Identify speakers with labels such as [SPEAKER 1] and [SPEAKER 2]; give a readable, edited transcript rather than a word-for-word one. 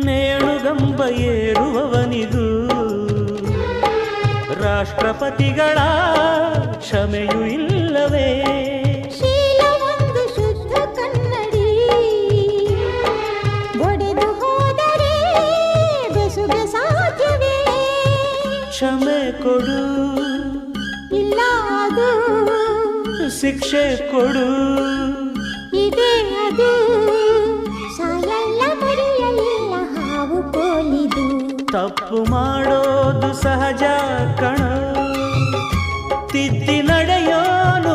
[SPEAKER 1] ನೇಣುಗಂಬ ಏರುವವನಿಗೂ ರಾಷ್ಟ್ರಪತಿಗಳ ಕ್ಷಮೆಯೂ ಇಲ್ಲವೇ?
[SPEAKER 2] ಶೀಲವೊಂದು ಶುದ್ಧ ಕನ್ನಡಿ, ಒಡೆದು ಹೋದರೆ ಬೆಸುಗೆ ಸಾಧ್ಯವೇ?
[SPEAKER 1] ಕ್ಷಮೆ ಕೊಡು,
[SPEAKER 2] ಇಲ್ಲ ಅದು
[SPEAKER 1] ಶಿಕ್ಷೆ ಕೊಡು,
[SPEAKER 2] ಇದೇ ಅದು. ಸಾಯಲ್ಲ ಮರೆಯಲಿಲ್ಲ ಹಾವು ಕೋಲಿದು.
[SPEAKER 1] ತಪ್ಪು ಮಾಡೋದು ಸಹಜ ಕಣ, ತಿದ್ದಿ ನಡೆಯೋನು